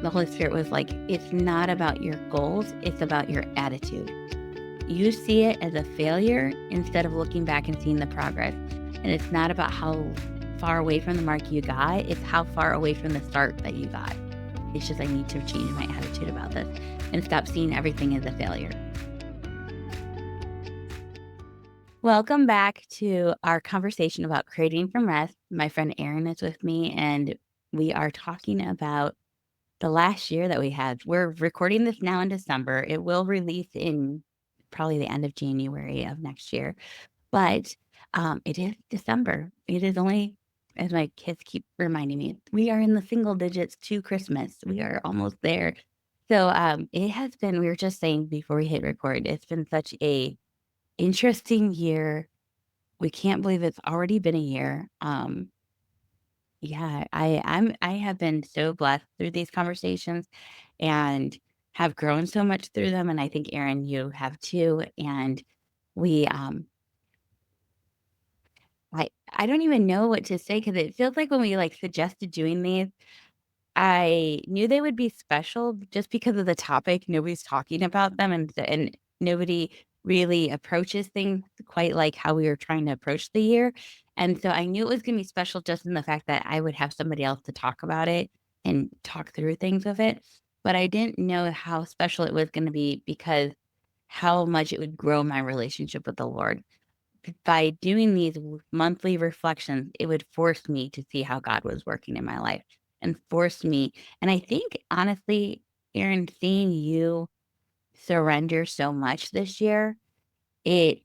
the Holy Spirit was like, it's not about your goals, it's about your attitude. You see it as a failure instead of looking back and seeing the progress. And it's not about how far away from the mark you got, it's how far away from the start that you got. It's just I need to change my attitude about this and stop seeing everything as a failure. Welcome back to our conversation about creating from rest. My friend Erin is with me, and we are talking about the last year that we had. We're recording this now in December. It will release in probably the end of January of next year, but it is December. It is only, as my kids keep reminding me, we are in the single digits to Christmas. We are almost there. So it has been, we were just saying before we hit record, it's been such a interesting year. We can't believe it's already been a year. Yeah, I have been so blessed through these conversations and have grown so much through them, and I think, Erin, you have too, and we, I don't even know what to say because it feels like when we, like, suggested doing these, I knew they would be special just because of the topic. Nobody's talking about them, and nobody really approaches things quite like how we were trying to approach the year. And so I knew it was gonna be special just in the fact that I would have somebody else to talk about it and talk through things with it. But I didn't know how special it was gonna be because how much it would grow my relationship with the Lord. By doing these monthly reflections, it would force me to see how God was working in my life and force me. And I think, honestly, Erin, seeing you surrender so much this year, it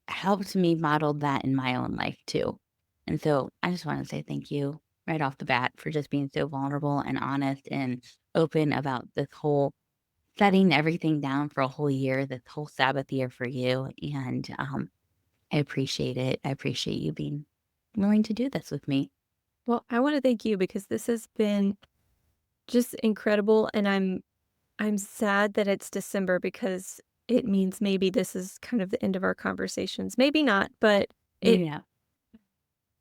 helped me model that in my own life too. And so I just want to say thank you right off the bat for just being so vulnerable and honest and open about this whole setting everything down for a whole year, this whole Sabbath year for you. And I appreciate it. I appreciate you being willing to do this with me. Well, I wanna thank you because this has been just incredible, and I'm sad that it's December because it means maybe this is kind of the end of our conversations. Maybe not, but it Yeah.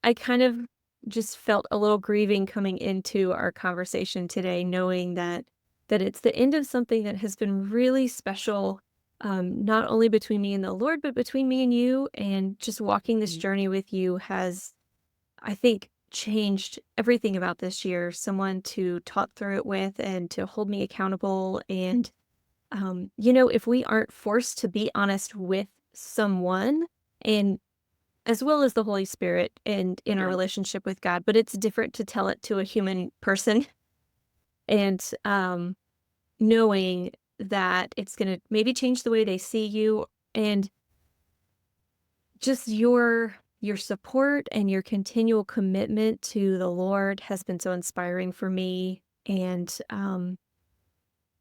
I kind of just felt a little grieving coming into our conversation today, knowing that it's the end of something that has been really special, not only between me and the Lord, but between me and you, and just walking this Mm. journey with you has I think, changed everything about this year. Someone to talk through it with and to hold me accountable. And, if we aren't forced to be honest with someone and as well as the Holy Spirit and in our Yeah. relationship with God, but it's different to tell it to a human person and knowing that it's going to maybe change the way they see you and just your support and your continual commitment to the Lord has been so inspiring for me, and,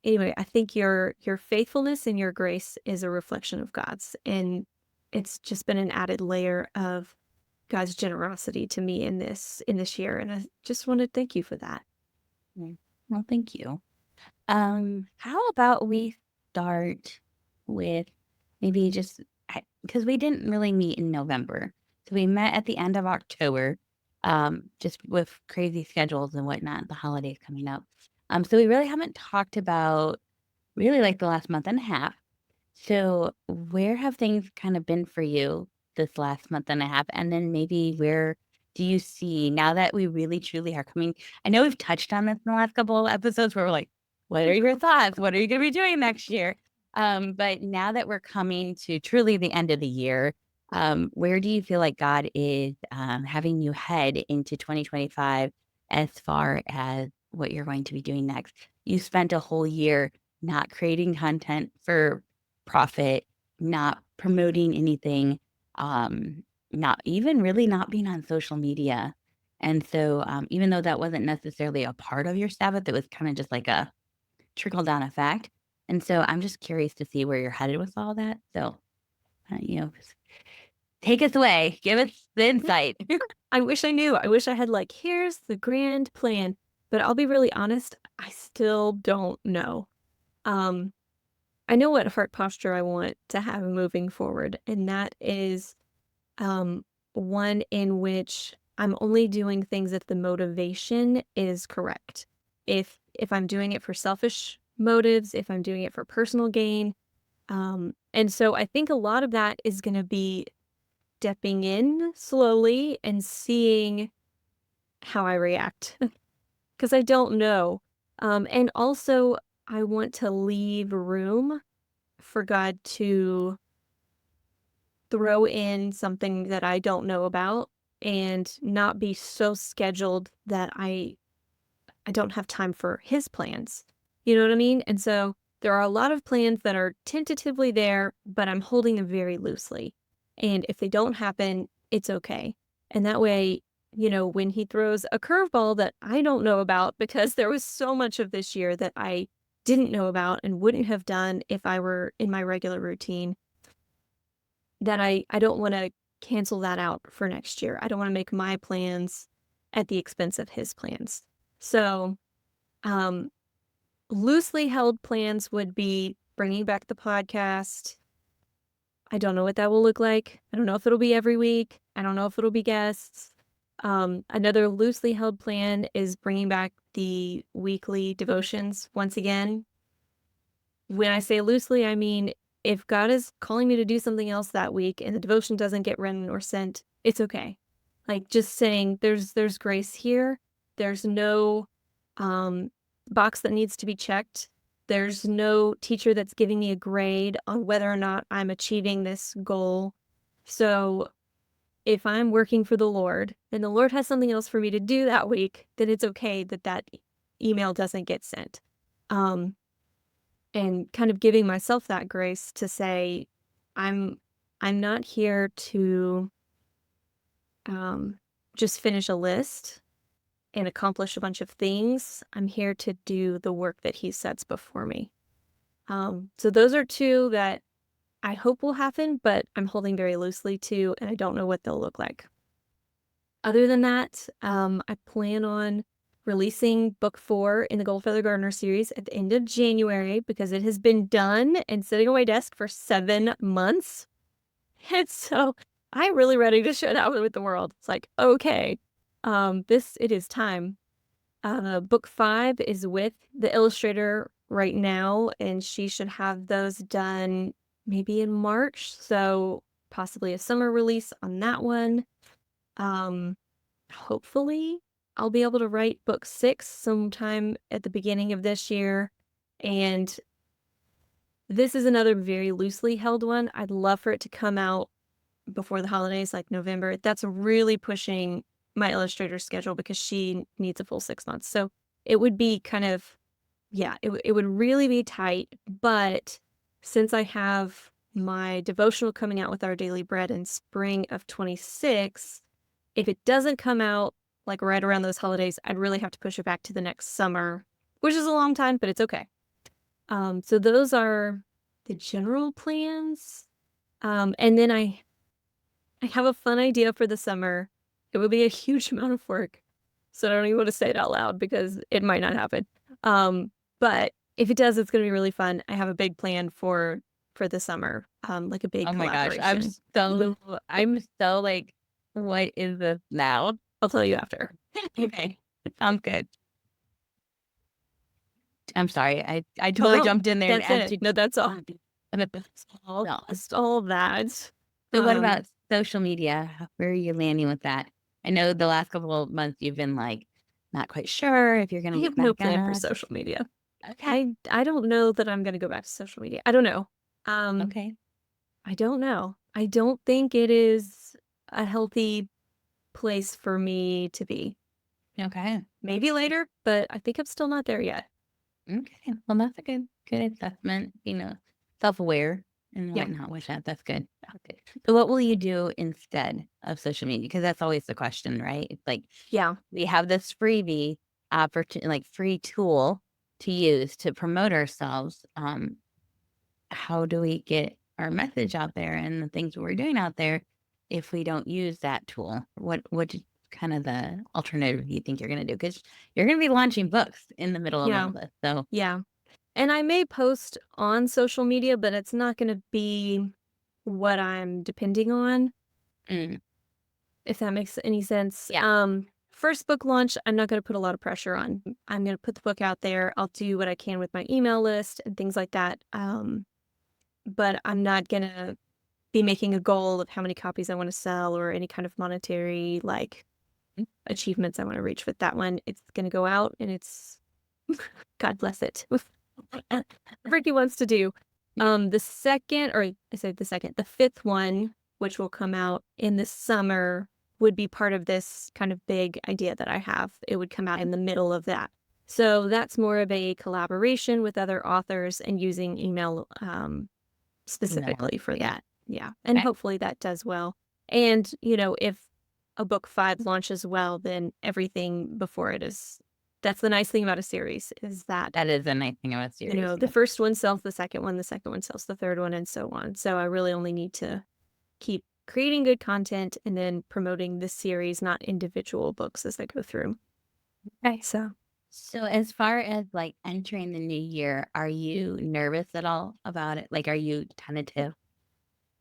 anyway, I think your faithfulness and your grace is a reflection of God's, and it's just been an added layer of God's generosity to me in this year, and I just wanna thank you for that. Mm. Well, thank you. How about we start with maybe just because we didn't really meet in November. So we met at the end of October, just with crazy schedules and whatnot, the holidays coming up. So we really haven't talked about really like the last month and a half. So, where have things kind of been for you this last month and a half? And then maybe where do you see now that we really truly are coming? I know we've touched on this in the last couple of episodes where we're like, what are your thoughts? What are you going to be doing next year? But now that we're coming to truly the end of the year, where do you feel like God is having you head into 2025 as far as what you're going to be doing next? You spent a whole year not creating content for profit, not promoting anything, not even really not being on social media. And so, even though that wasn't necessarily a part of your Sabbath, it was kind of just like a trickle down effect. And so, I'm just curious to see where you're headed with all that. So, just take us away, give us the insight. I wish I knew. I wish I had like, "Here's the grand plan," but I'll be really honest, I still don't know. Um I know what heart posture I want to have moving forward, and that is um, one in which I'm only doing things if the motivation is correct. If if I'm doing it for selfish motives, if I'm doing it for personal gain. And so I think a lot of that is going to be stepping in slowly and seeing how I react because I don't know. And also, I want to leave room for God to throw in something that I don't know about and not be so scheduled that I don't have time for his plans. You know what I mean? And so there are a lot of plans that are tentatively there, but I'm holding them very loosely. And if they don't happen, it's okay. And that way, when he throws a curveball that I don't know about, because there was so much of this year that I didn't know about and wouldn't have done if I were in my regular routine, that I don't want to cancel that out for next year. I don't want to make my plans at the expense of his plans. So, um, loosely held plans would be bringing back the podcast. I don't know what that will look like. I don't know if it'll be every week. I don't know if it'll be guests. Another loosely held plan is bringing back the weekly devotions once again. When I say loosely, I mean if God is calling me to do something else that week and the devotion doesn't get written or sent, it's okay. Like just saying there's grace here. There's no um box that needs to be checked. There's no teacher that's giving me a grade on whether or not I'm achieving this goal. So if I'm working for the Lord and the Lord has something else for me to do that week, then it's okay that email doesn't get sent. Um, and kind of giving myself that grace to say, I'm I'm not here to um, just finish a list and accomplish a bunch of things. I'm here to do the work that he sets before me. So those are two that I hope will happen, but I'm holding very loosely to, and I don't know what they'll look like. Other than that, I plan on releasing book 4 in the Goldfeather Gardener series at the end of January because it has been done and sitting on my desk for 7 months. And so I'm really ready to share that with the world. It's like, okay, it is time. Book 5 is with the illustrator right now, and she should have those done maybe in March. So possibly a summer release on that one. Hopefully I'll be able to write book 6 sometime at the beginning of this year. And this is another very loosely held one. I'd love for it to come out before the holidays, like November. That's really pushing my illustrator schedule because she needs a full 6 months. So it would be kind of, yeah, it would really be tight. But since I have my devotional coming out with Our Daily Bread in spring of 26, if it doesn't come out like right around those holidays, I'd really have to push it back to the next summer, which is a long time, but it's okay. So those are the general plans. And then I have a fun idea for the summer. It would be a huge amount of work, so I don't even want to say it out loud because it might not happen. But if it does, it's going to be really fun. I have a big plan for the summer, like a big Oh my gosh, collaboration. I'm so like, what is this now? I'll tell you after. Okay, sounds good. I'm sorry, I totally No, jumped in there and that's it. answered. No, that's all. That's all. No. That's all of that. So what about social media? Where are you landing with that? I know the last couple of months you've been like not quite sure if you're I gonna get have no back plan on for us. social media. Okay. I don't know that I'm gonna go back to social media. I don't know. Um, Okay. I don't know. I don't think it is a healthy place for me to be. Okay. Maybe later, but I think I'm still not there yet. Okay. Well, that's a good assessment. Self-aware and Yeah. whatnot with that. That's good. Okay. So what will you do instead of social media? Because that's always the question, right? It's like Yeah. we have this freebie opportunity, like free tool to use to promote ourselves. How do we get our message out there and the things we're doing out there if we don't use that tool? What kind of the alternative you think you're going to do? Because you're going to be launching books in the middle of all Yeah. this. So, Yeah. And I may post on social media, but it's not gonna be what I'm depending on, mm, if that makes any sense. yeah. first book launch, I'm not going to put a lot of pressure on. I'm going to put the book out there. I'll do what I can with my email list and things like that. But I'm not going to be making a goal of how many copies I want to sell or any kind of monetary like achievements I want to reach with that one. It's going to go out and it's God bless it. Whatever he wants to do. The second, or I say the second, the fifth one, which will come out in the summer, would be part of this kind of big idea that I have. It would come out in the middle of that. So that's more of a collaboration with other authors and using email Email. specifically for Yeah. that. Yeah. And Okay. hopefully that does well. And, if a book 5 launches well, then everything before it is that's the nice thing about a series is that, That is a nice thing about series. the first one sells the second one sells the third one, and so on. So I really only need to keep creating good content and then promoting the series, not individual books as I go through. Okay. So, So as far as like entering the new year, are you nervous at all about it? Like, are you tentative?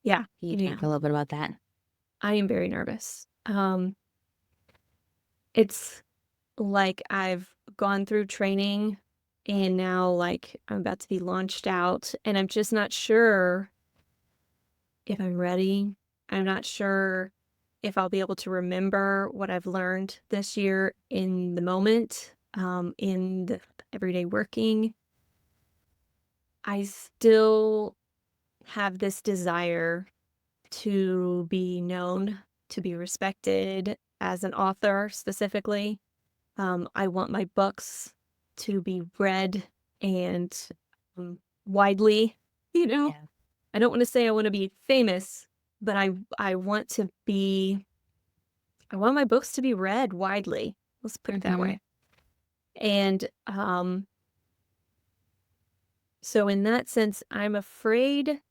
yeah, Can you yeah, talk a little bit about that? I am very nervous. It's like I've gone through training and now like I'm about to be launched out and I'm just not sure if I'm ready. I'm not sure if I'll be able to remember what I've learned this year in the moment, in the everyday working. I still have this desire to be known, to be respected as an author specifically. I want my books to be read and um, widely, you know. Yeah. I don't want to say I want to be famous, but I want to be I want my books to be read widely. Let's put it that Hmm. way. And so in that sense, I'm afraid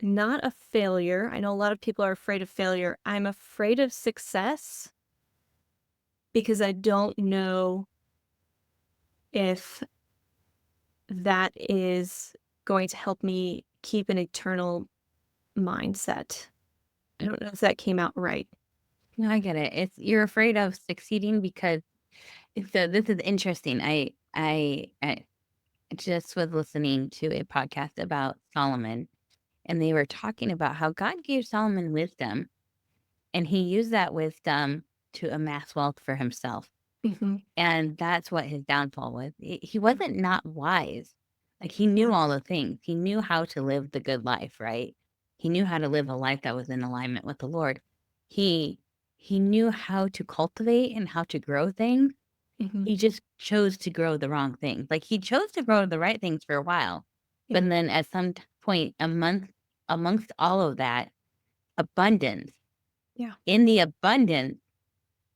not a failure. I know a lot of people are afraid of failure. I'm afraid of success because I don't know if that is going to help me keep an eternal mindset. I don't know if that came out right. No, I get it. It's you're afraid of succeeding because so this is interesting. I just was listening to a podcast about Solomon, and they were talking about how God gave Solomon wisdom, and he used that wisdom to amass wealth for himself. Mhm. And that's what his downfall was. He wasn't not wise. Like, he knew Yeah. all the things. He knew how to live the good life, right? He knew how to live a life that was in alignment with the Lord. He he knew how to cultivate and how to grow things. Mhm. He just chose to grow the wrong things. Like, he chose to grow the right things for a while, Yeah. but then at some point, amongst all of that abundance, Yeah. in the abundance,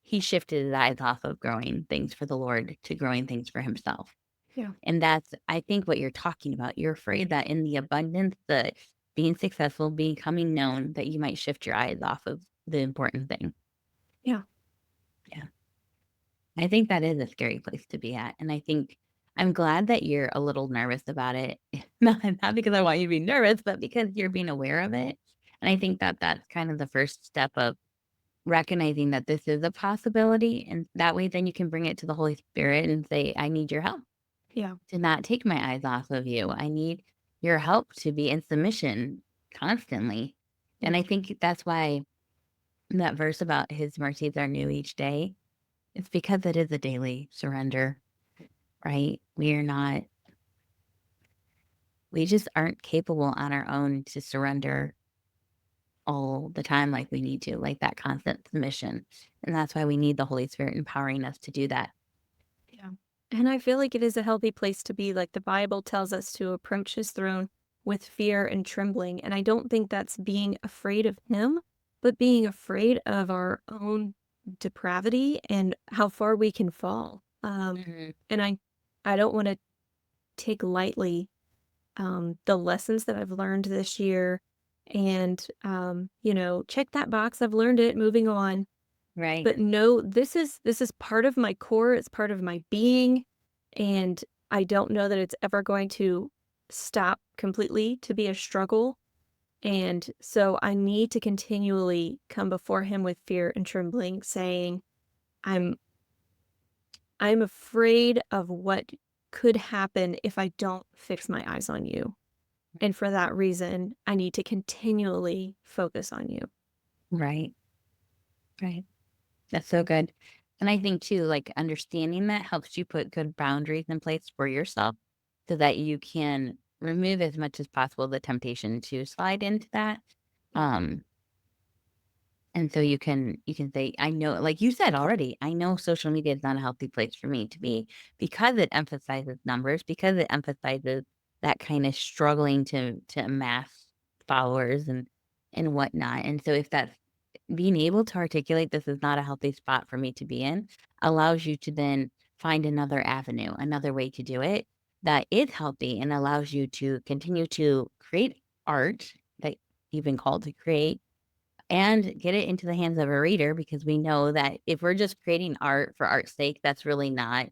he shifted his eyes off of growing things for the Lord to growing things for himself. Yeah. And that's, I think, what you're talking about. You're afraid that in the abundance, the being successful, becoming known, that you might shift your eyes off of the important thing. Yeah. Yeah. I think that is a scary place to be at. And I think I'm glad that you're a little nervous about it. Not because I want you to be nervous, but because you're being aware of it. And I think that that's kind of the first step of recognizing that this is a possibility. And that way, then you can bring it to the Holy Spirit and say, I need your help Yeah. to not take my eyes off of you. I need your help to be in submission constantly. Yeah. And I think that's why that verse about his mercies are new each day, it's because it is a daily surrender, right? We just aren't capable on our own to surrender all the time like we need to, like that constant submission. And that's why we need the Holy Spirit empowering us to do that. Yeah. And I feel like it is a healthy place to be. Like the Bible tells us to approach his throne with fear and trembling. And I don't think that's being afraid of him, but being afraid of our own depravity and how far we can fall. Mhm. And I don't want to take lightly the lessons that I've learned this year and, check that box. I've learned it, moving on. Right. But no, this is part of my core, it's part of my being, and I don't know that it's ever going to stop completely to be a struggle. And so I need to continually come before him with fear and trembling, saying, I'm I'm afraid of what could happen if I don't fix my eyes on you. And for that reason, I need to continually focus on you. Right. Right. That's so good. And I think too, like understanding that helps you put good boundaries in place for yourself so that you can remove as much as possible the temptation to slide into that. Um, and so you can say, I know, like you said already, I know social media is not a healthy place for me to be because it emphasizes numbers, because it emphasizes that kind of struggling to amass followers and whatnot. And so if that's being able to articulate this is not a healthy spot for me to be in allows you to then find another avenue, another way to do it that is healthy and allows you to continue to create art that you've been called to create and get it into the hands of a reader because we know that if we're just creating art for art's sake, that's really not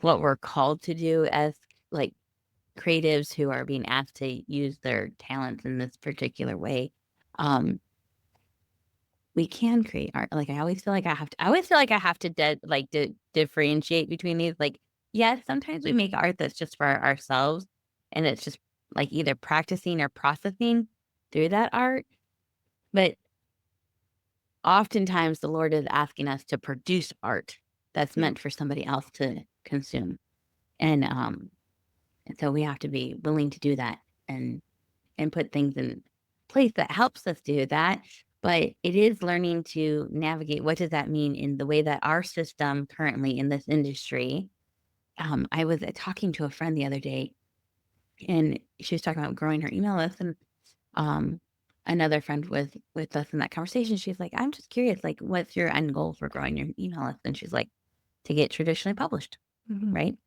what we're called to do as like creatives who are being asked to use their talents in this particular way. Um, we can create art. Like, I always feel like I have to differentiate between these. Like, yes, sometimes we make art that's just for ourselves and it's just like either practicing or processing through that art. But oftentimes the Lord is asking us to produce art that's Yeah. meant for somebody else to consume. And so we have to be willing to do that and put things in place that helps us do that. But it is learning to navigate what does that mean in the way that our system currently in this industry. I was talking to a friend the other day, and she was talking about growing her email list, and um, another friend was with us in that conversation. She's like, "I'm just curious, like, what's your end goal for growing your email list?" And she's like, "To get traditionally published, Mhm. right?"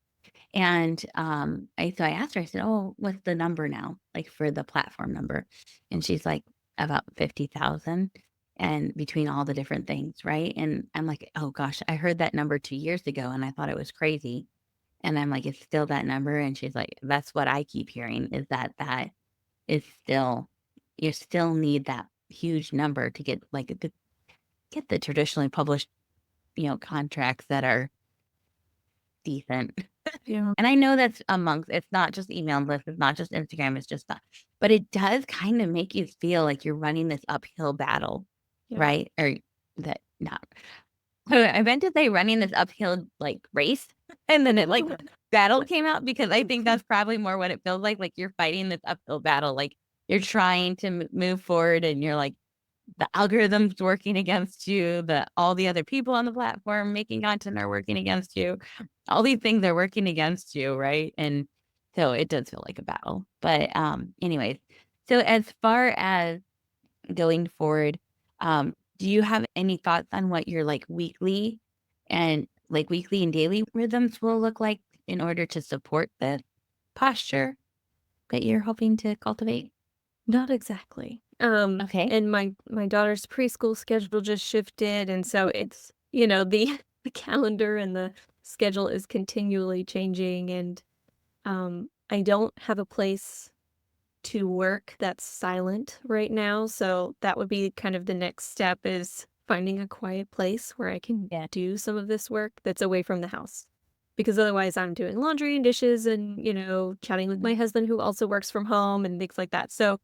And, I asked her, I said, "Oh, what's the number now, like, for the platform number?" And she's like, "About 50,000." And between all the different things, right? And I'm like, "Oh gosh, I heard that number 2 years ago, and I thought it was crazy." And I'm like, "It's still that number?" And she's like, "That's what I keep hearing is that is still you still need that huge number to get, like, get the traditionally published, contracts that are decent." Yeah. And I know that's amongst it's not just email lists, it's not just Instagram, it's just that but it does kind of make you feel like you're running this uphill battle, Yeah. right? Or that not I meant to say running this uphill, like, race, and then battle came out because I think that's probably more what it feels like you're fighting this uphill battle, like, you're trying to move forward and you're like the algorithm's working against you, the all the other people on the platform making content are working against you. All these things are working against you, right? And so it does feel like a battle. But anyways, so as far as going forward, do you have any thoughts on what your weekly and daily rhythms will look like in order to support the posture that you're hoping to cultivate? Not exactly. Okay. And my daughter's preschool schedule just shifted, and so it's, the the calendar and the schedule is continually changing, and I don't have a place to work that's silent right now, so that would be kind of the next step is finding a quiet place where I can Yeah. do some of this work that's away from the house. Because otherwise I'm doing laundry and dishes and, chatting with my husband who also works from home and things like that. So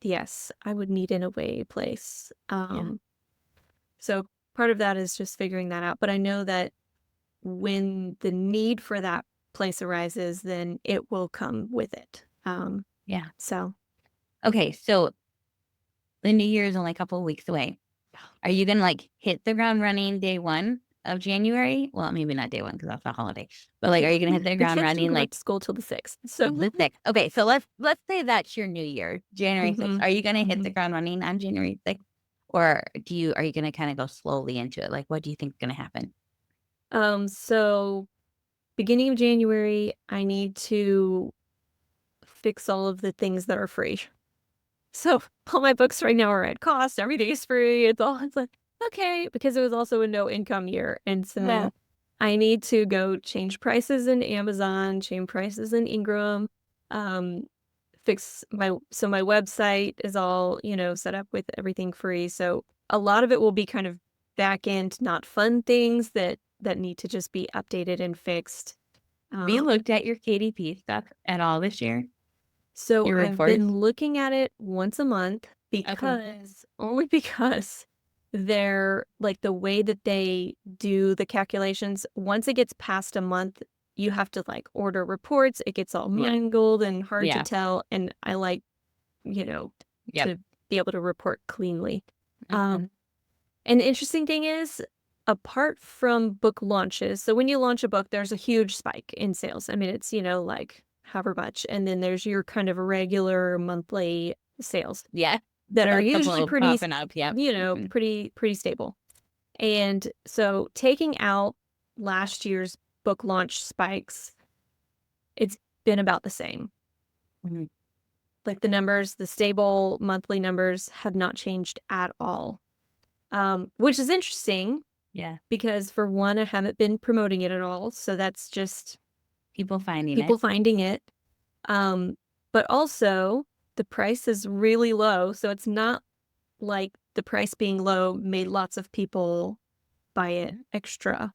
yes, I would need an away place. Yeah. So part of that is just figuring that out, but I know that when the need for that place arises, then it will come with it. Yeah. So Okay. So the new year is only a couple of weeks away. Are you gonna, like, hit the ground running day 1 of January? Well, maybe not day 1 because that's a holiday, but, like, are you gonna hit the the ground kids don't running, go back like, to school till the 6th. So the 6th? Okay, so let's say that's your new year, January 6th. Mhm, Are you gonna hit the mhm. ground running on January 6th? Or are you gonna kinda go slowly into it? Like, what do you think is gonna happen? So beginning of January, I need to fix all of the things that are free. So all my books right now are at cost. Everything is free. It's like, okay, because it was also a no income year. And Yeah. so I need to go change prices in Amazon, change prices in Ingram, um, so my website is all, set up with everything free. So a lot of it will be kind of back end, not fun things that need to just be updated and fixed. Have you Um, looked at your KDP stuff at all this year? so Your I've reports? been looking at it once a month Okay. because only because they're like the way that they do the calculations, once it gets past a month, you have to like order reports. It gets all Yeah. mangled and hard to Yeah. tell. And I like, you know, Yep. to be able to report cleanly. Mhm. And the interesting thing is, apart from book launches, so when you launch a book, there's a huge spike in sales. I mean, it's, like however much. And then there's your kind of regular monthly sales Yeah. that are A usually couple pretty, popping up, yep. Mhm. pretty stable. And so taking out last year's book launch spikes, it's been about the same. Mhm. Like the numbers, the stable monthly numbers have not changed at all. Which is interesting Yeah. because for one, I haven't been promoting it at all, so that's just People finding it. people finding it. Um, but also the price is really low, so it's not like the price being low made lots of people buy it Mhm. extra.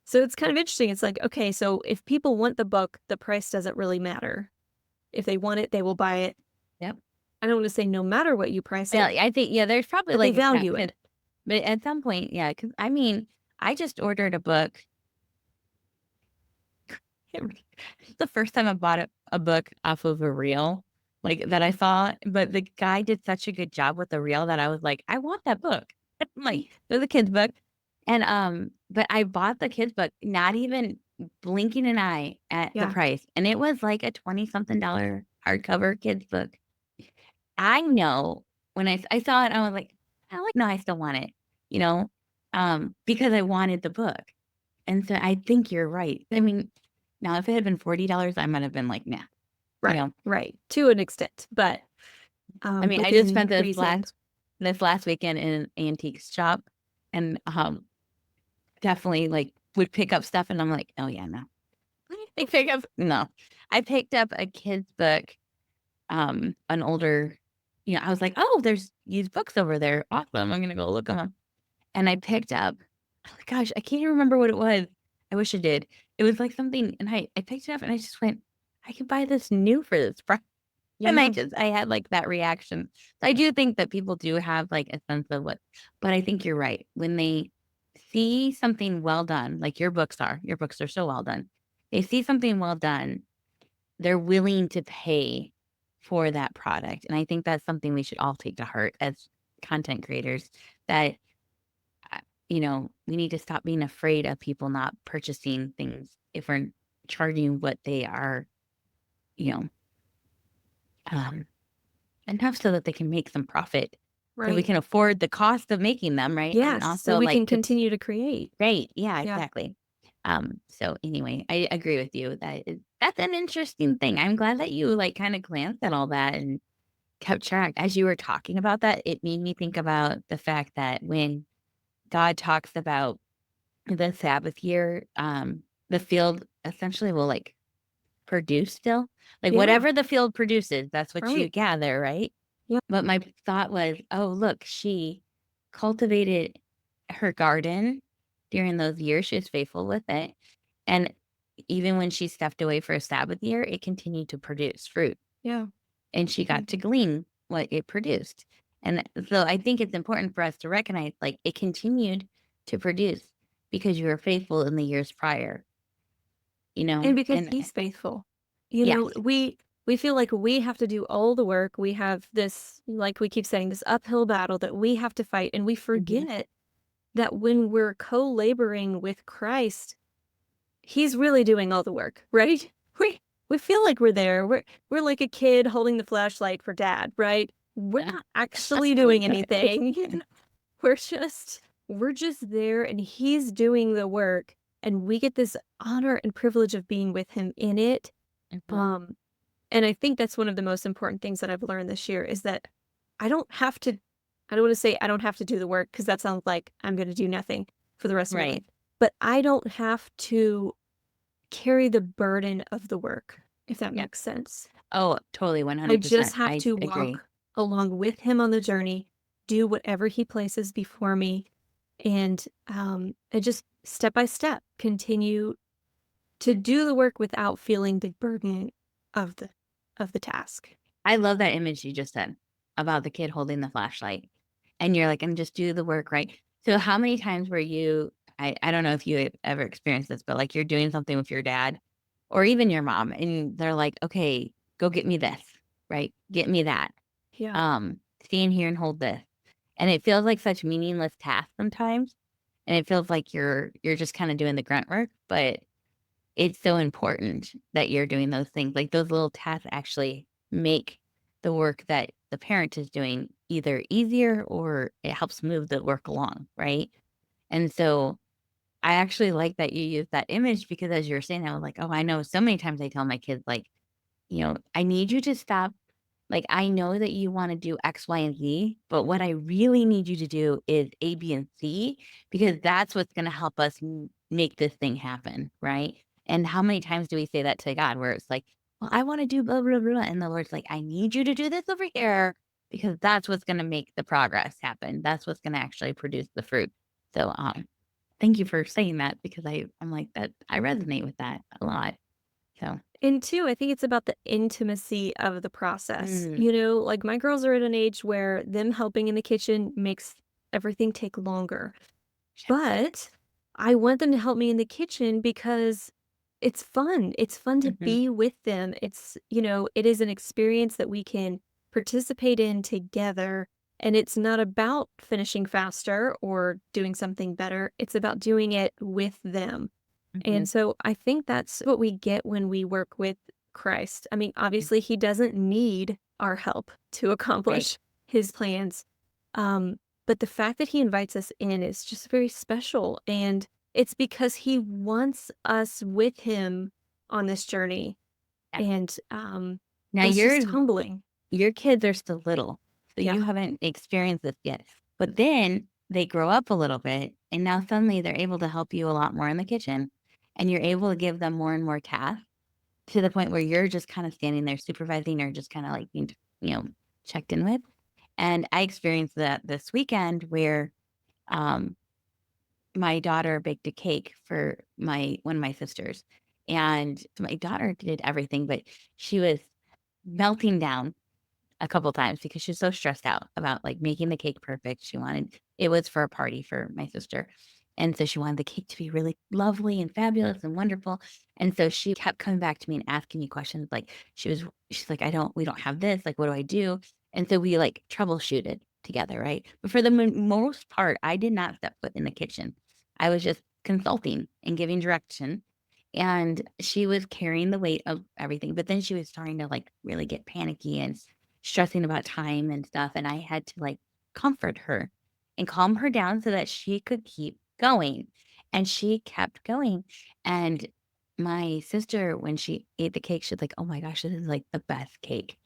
So it's kind of interesting. It's like, okay, so if people want the book, the price doesn't really matter. If they want it, they will buy it. Yep. I don't want to say no matter what you price Yeah, it, I think, yeah, there's probably but they like a cap value to, it. but at some point, yeah, because I mean, I just ordered a book. It's the first time I bought a book off of a reel, like, that I saw, but the guy did such a good job with the reel that I was like, "I want that book." I'm like, "There's a kid's book." And, but I bought the kid's book, not even blinking an eye at the Yeah, price, and it was like a 20 something dollar hardcover kid's book. I know when I saw it, I was like, no, I still want it," you know, because I wanted the book. And so I think you're right. I mean, now if it had been $40, I might have been like, "Nah," you right, know? right. To an extent, but I mean, I just within spent reason. this last weekend in an antique shop and, definitely, like, would pick up stuff and I'm like, "Oh, yeah, no." I pick up no. I picked up a kid's book, an older, I was like, "Oh, there's used books over there. Awesome. I'm gonna go look 'em up." And I picked up, oh my gosh, I can't even remember what it was. I wish I did. It was like something, and I picked it up and I just went, "I could buy this new for this price." And Yeah, I had like that reaction. So I do think that people do have like a sense of what, but I think you're right. When they see something well done, like your books are so well done. They see something well done, they're willing to pay for that product. And I think that's something we should all take to heart as content creators, that uh, we need to stop being afraid of people not purchasing things if we're charging what they are, you know, um, enough so that they can make some profit, so we right. can afford the cost of making them, right? And Yes, so also we like can continue to create. great. Yeah, Yeah. exactly. So anyway, I agree with you that that's an interesting thing. I'm glad that you like kind of glanced at all that and kept track. As you were talking about that, it made me think about the fact that when God talks about the Sabbath year, the field essentially will like produce still. Like Yeah, whatever the field produces, that's what you right. gather, right? Yeah. But my thought was, oh, look, she cultivated her garden during those years. She was faithful with it. And even when she stepped away for a Sabbath year, it continued to produce fruit Yeah. and she Yeah. got to glean what it produced. And so I think it's important for us to recognize like it continued to produce because you were faithful in the years prior, And because and he's faithful. yes. We feel like we have to do all the work. We have this, like we keep saying, this uphill battle that we have to fight, and we Mhm. forget that when we're co-laboring with Christ, he's really doing all the work, right? We feel like we're there. We're like a kid holding the flashlight for dad, right? We're Yeah. not actually doing anything. We're just we're just there and he's doing the work and we get this honor and privilege of being with him in it. Mhm. Um, and I think that's one of the most important things that I've learned this year is that I don't have to I don't want to say I don't have to do the work because that sounds like I'm going to do nothing for the rest of my life. Right. But I don't have to carry the burden of the work, if that Yeah. makes sense. Oh, totally, I just 100%. have I to agree. walk along with him on the journey, do whatever he places before me, and just step by step continue to do the work without feeling the burden of the task. I love that image you just said about the kid holding the flashlight, and you're like, "And just do the work," right? So how many times were you I don't know if you ever experienced this, but, like, you're doing something with your dad or even your mom, and they're like, "Okay, go get me this," right? "Get me that." Yeah. Um, "Stand here and hold this." And it feels like such meaningless tasks sometimes, and it feels like you're just kinda doing the grunt work, but it's so important that you're doing those things. Like, those little tasks actually make the work that the parent is doing either easier or it helps move the work along, right? And so I actually like that you use that image because as you were saying, I was like, "Oh, I know so many times I tell my kids, like, I need you to stop. Like, I know that you wanna do X, Y, and Z, but what I really need you to do is A, B, and C, because that's what's gonna help us make this thing happen, right? And how many times do we say that to God where it's like, "Well, I wanna do blah, blah, blah," and the Lord's like, "I need you to do this over here because that's what's gonna make the progress happen. That's what's gonna actually produce the fruit." So, thank you for saying that because I'm like, that I resonate with that a lot. So, And two, I think it's about the intimacy of the process. mm, You know, like my girls are at an age where them helping in the kitchen makes everything take longer. yes. But I want them to help me in the kitchen because it's fun. It's fun to Mhm, be with them. It is an experience that we can participate in together. And it's not about finishing faster or doing something better. It's about doing it with them. And mhm, so I think that's what we get when we work with Christ. I mean, obviously, he doesn't need our help to right. accomplish his plans. Um, but the fact that he invites us in is just very special. And it's because he wants us with him on this journey. Yeah. And Now that's just humbling. your kids are still little, so Yeah. you haven't experienced this yet. But then they grow up a little bit, and now suddenly they're able to help you a lot more in the kitchen, and you're able to give them more and more tasks to the point where you're just kind of standing there supervising or just kind of like being, you know, checked in with. And I experienced that this weekend where um, my daughter baked a cake for my one of my sisters, and my daughter did everything, but she was melting down a couple times because she was so stressed out about, like, making the cake perfect. She wanted it was for a party for my sister, and so she wanted the cake to be really lovely and fabulous and wonderful, and so she kept coming back to me and asking me questions, like, she's like, we don't have this, like, what do I do?" And so we, like, troubleshooted together, right? But for the most part, I did not step foot in the kitchen. I was just consulting and giving direction, and she was carrying the weight of everything, but then she was starting to, like, really get panicky and stressing about time and stuff, and I had to, like, comfort her and calm her down so that she could keep going, and she kept going, and my sister, when she ate the cake, she's like, "Oh my gosh, this is, like, the best cake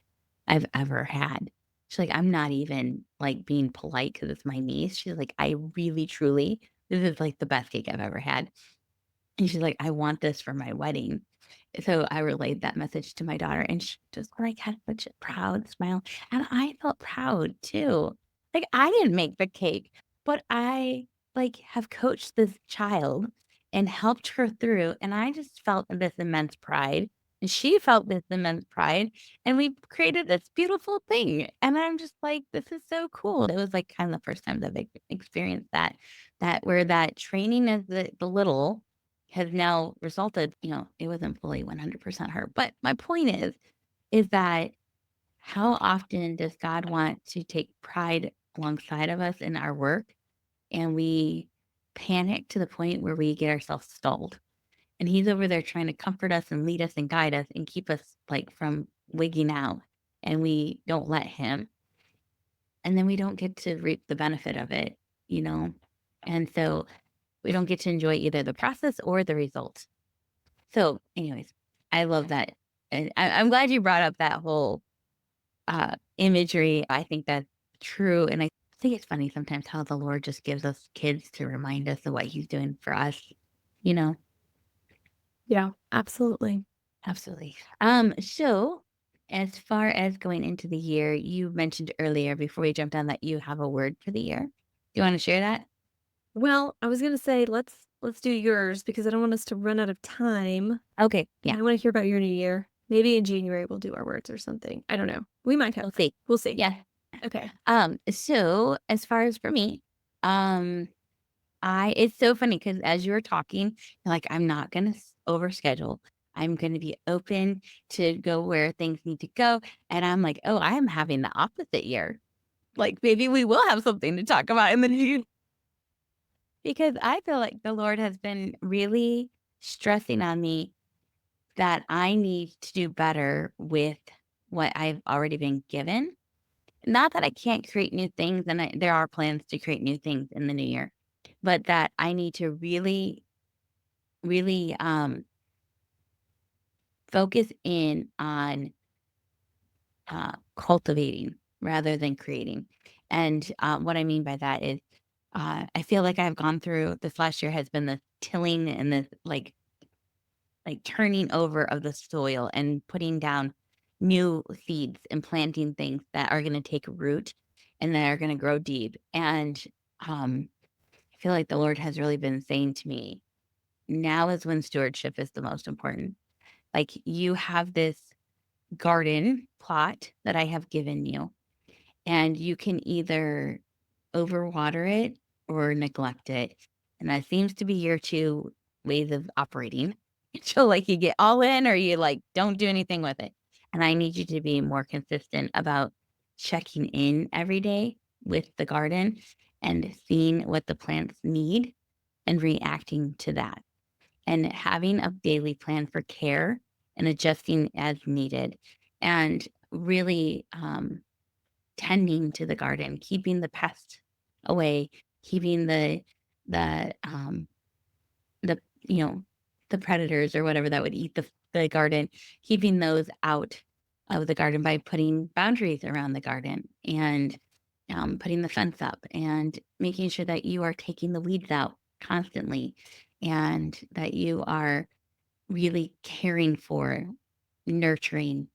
I've ever had." She's like, "I'm not even, like, being polite because it's my niece." She's like, "I really, truly this is, like, the best cake I've ever had." And she's like, "I want this for my wedding." So I relayed that message to my daughter, and she just, like, had such a proud smile, and I felt proud too. Like, I didn't make the cake, but I, like, have coached this child and helped her through, and I just felt this immense pride, and she felt this immense pride, and we created this beautiful thing, and I'm just like, "This is so cool." It was, like, kinda the first time that I've experienced that where that training of the little has now resulted, it wasn't fully 100% her. But my point is that how often does God want to take pride alongside of us in our work and we panic to the point where we get ourselves stalled? And he's over there trying to comfort us and lead us and guide us and keep us like from wigging out. And we don't let him. And then we don't get to reap the benefit of it, you know? And so we don't get to enjoy either the process or the result. So, anyways, I love that, and I'm glad you brought up that whole, imagery. I think that's true, and I think it's funny sometimes how the Lord just gives us kids to remind us of what He's doing for us, you know? Yeah, absolutely. Absolutely. So as far as going into the year, you mentioned earlier before we jumped on that you have a word for the year. Do you wanna share that? Well, I was gonna say let's do yours because I don't want us to run out of time, Okay, and yeah, I wanna hear about your new year. Maybe in January we'll do our words or something. I don't know. We might have. we'll see. We'll see. Yeah. Okay. So as far as for me, um, I it's so funny because as you were talking, you're like, I'm not gonna overschedule. I'm gonna be open to go where things need to go. And I'm like, oh, I am having the opposite year. Like maybe we will have something to talk about in the new year. Because I feel like the Lord has been really stressing on me that I need to do better with what I've already been given. Not that I can't create new things, and there are plans to create new things in the new year, but that I need to really, really focus in on cultivating rather than creating. And what I mean by that is, I feel like I've gone through this last year has been the tilling and this like turning over of the soil and putting down new seeds and planting things that are going to take root and that are going to grow deep. And I feel like the Lord has really been saying to me, now is when stewardship is the most important. Like you have this garden plot that I have given you, and you can either overwater it or neglect it. And that seems to be your 2 ways of operating. So, like, you get all in or you, like, don't do anything with it. And I need you to be more consistent about checking in every day with the garden and seeing what the plants need and reacting to that, and having a daily plan for care and adjusting as needed, and really, tending to the garden, keeping the pests away, keeping the the you know the predators or whatever that would eat the garden, keeping those out of the garden by putting boundaries around the garden and putting the fence up and making sure that you are taking the weeds out constantly and that you are really caring for, nurturing,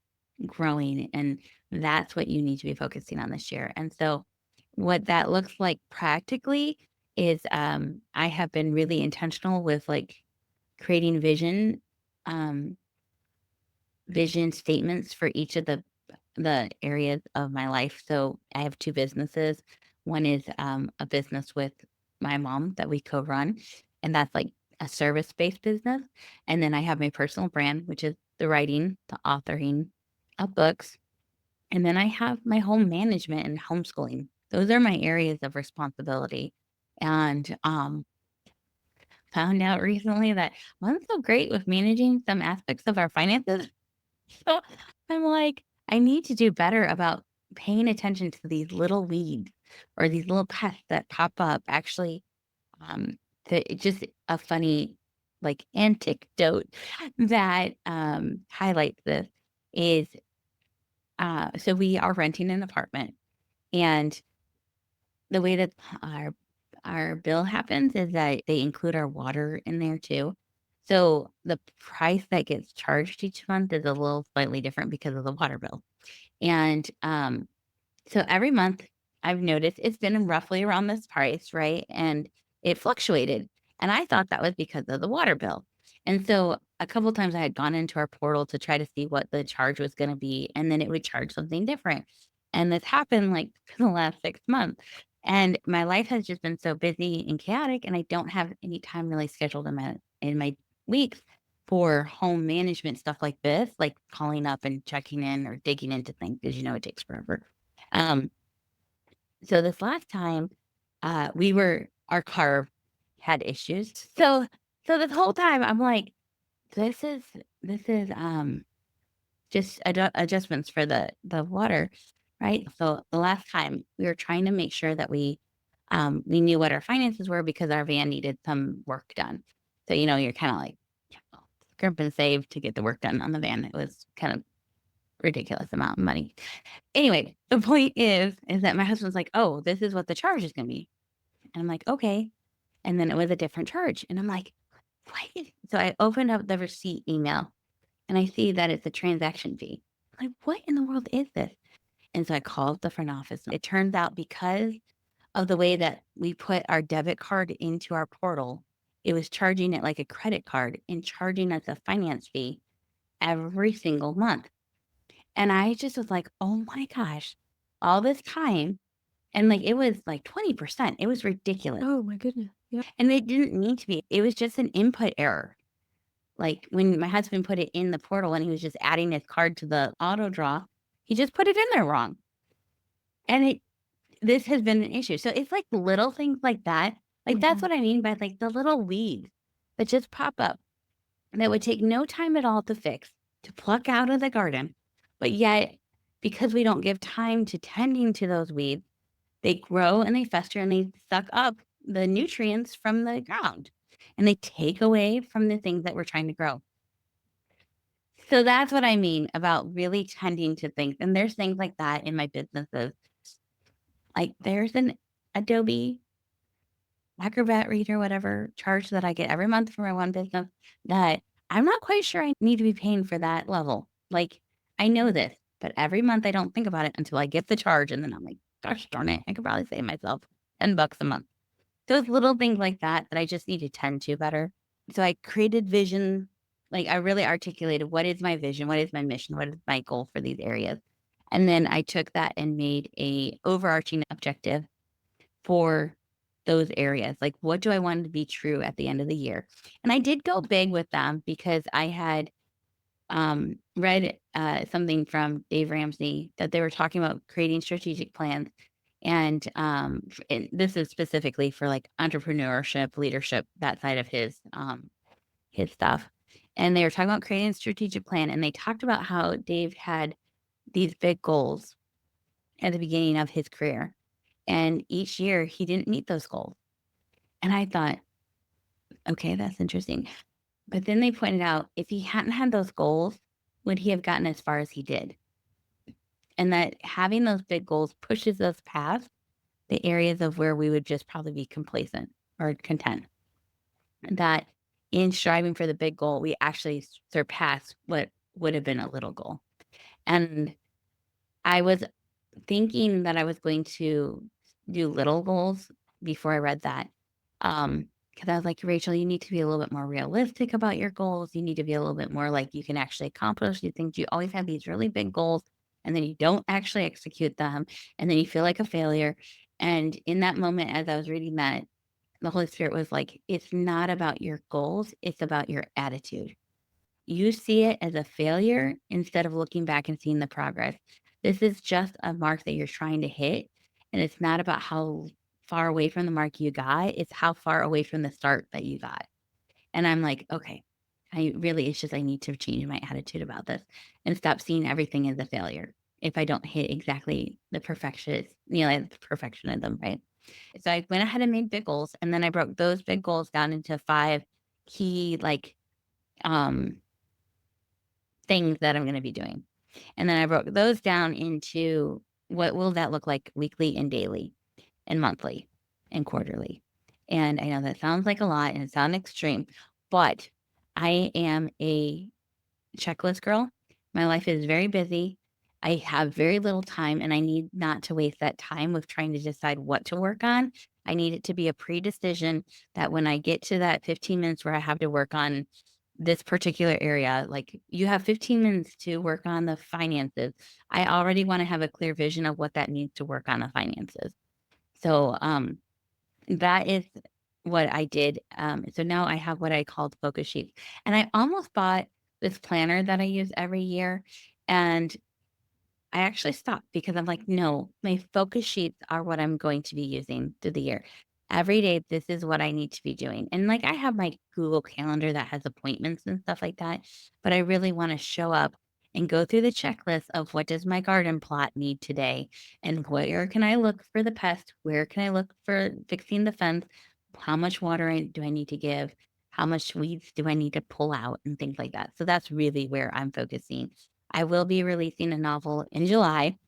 growing, and that's what you need to be focusing on this year. And so what that looks like practically is, I have been really intentional with, like, creating um, vision statements for each of the areas of my life. So I have 2 businesses. One is, a business with my mom that we co-run, and that's like a service-based business. And then I have my personal brand, which is the writing, the authoring of books. And then I have my home management and homeschooling. Those are my areas of responsibility. And found out recently that I wasn't so great with managing some aspects of our finances. So I'm like, I need to do better about paying attention to these little weeds or these little pests that pop up. Actually, it's just a funny like anecdote that highlights this is so we are renting an apartment, and the way that our bill happens is that they include our water in there too. So the price that gets charged each month is a little slightly different because of the water bill. And so every month I've noticed it's been roughly around this price, right? And it fluctuated. And I thought that was because of the water bill. And so a couple times I had gone into our portal to try to see what the charge was going to be, and then it would charge something different. And this happened like for the last 6 months. And my life has just been so busy and chaotic, and I don't have any time really scheduled in my weeks for home management stuff like this, like calling up and checking in or digging into things because it takes forever. Um, so this last time, our car had issues. So this whole time I'm like, this is just adjustments for the water, right? So the last time we were trying to make sure that we knew what our finances were because our van needed some work done. So you're kind of like, yeah, well, scrimp and save to get the work done on the van. It was kind of ridiculous amount of money. Anyway, the point is that my husband's like, "Oh, this is what the charge is gonna be." And I'm like, "Okay." And then it was a different charge. And I'm like, "What?" So I opened up the receipt email and I see that it's a transaction fee. I'm like, what in the world is this? And so I called the front office. It turns out because of the way that we put our debit card into our portal, it was charging it like a credit card and charging us a finance fee every single month. And I just was like, "Oh my gosh, all this time." And like it was like 20%. It was ridiculous. Oh my goodness. Yeah. And it didn't need to be. It was just an input error. Like when my husband put it in the portal and he was just adding his card to the auto draw, he just put it in there wrong. And this has been an issue. So it's like little things like that. Like that's Mhm. what I mean by like the little weeds that just pop up that would take no time at all to fix, to pluck out of the garden. But yet, because we don't give time to tending to those weeds, they grow and they fester and they suck up the nutrients from the ground and they take away from the things that we're trying to grow. So that's what I mean about really tending to things. And there's things like that in my businesses. Like there's an Adobe Acrobat Reader, whatever charge that I get every month for my one business that I'm not quite sure I need to be paying for that level. Like I know this, but every month I don't think about it until I get the charge. And then I'm like, gosh darn it, I could probably save myself $10 a month. Those little things like that that I just need to tend to better. So I created vision, like I really articulated what is my vision, what is my mission, what is my goal for these areas. And then I took that and made a overarching objective for those areas. Like what do I want to be true at the end of the year? And I did go big with them because I had read something from Dave Ramsey that they were talking about creating strategic plans. And this is specifically for like entrepreneurship, leadership, that side of his stuff. And they were talking about creating a strategic plan. And they talked about how Dave had these big goals at the beginning of his career. And each year he didn't meet those goals. And I thought, okay, that's interesting. But then they pointed out if he hadn't had those goals, would he have gotten as far as he did? And that having those big goals pushes us past the areas of where we would just probably be complacent or content. That in striving for the big goal, we actually surpass what would have been a little goal. And I was thinking that I was going to do little goals before I read that. Because I was like, Rachel, you need to be a little bit more realistic about your goals. You need to be a little bit more like you can actually accomplish these things. You always have these really big goals and then you don't actually execute them. And then you feel like a failure. And in that moment, as I was reading that, the Holy Spirit was like, it's not about your goals, it's about your attitude. You see it as a failure instead of looking back and seeing the progress. This is just a mark that you're trying to hit, and it's not about how far away from the mark you got, it's how far away from the start that you got. And I'm like, "Okay, it's just I need to change my attitude about this and stop seeing everything as a failure if I don't hit exactly the like the perfectionism, right?" So I went ahead and made big goals, and then I broke those big goals down into 5 key, like, um things that I'm gonna be doing. And then I broke those down into what will that look like weekly and daily and monthly and quarterly. And I know that sounds like a lot and it sounds extreme, but I am a checklist girl. My life is very busy. I have very little time and I need not to waste that time with trying to decide what to work on. I need it to be a pre-decision that when I get to that 15 minutes where I have to work on this particular area, like you have 15 minutes to work on the finances. I already want to have a clear vision of what that means to work on the finances. So that is what I did. So now I have what I called focus sheets. And I almost bought this planner that I use every year. And I actually stopped because I'm like, no, my focus sheets are what I'm going to be using through the year. Every day, this is what I need to be doing. And like, I have my Google Calendar that has appointments and stuff like that. But I really want to show up and go through the checklist of what does my garden plot need today? And where can I look for the pest? Where can I look for fixing the fence? How much water do I need to give? How much weeds do I need to pull out? And things like that. So that's really where I'm focusing. I will be releasing a novel in July,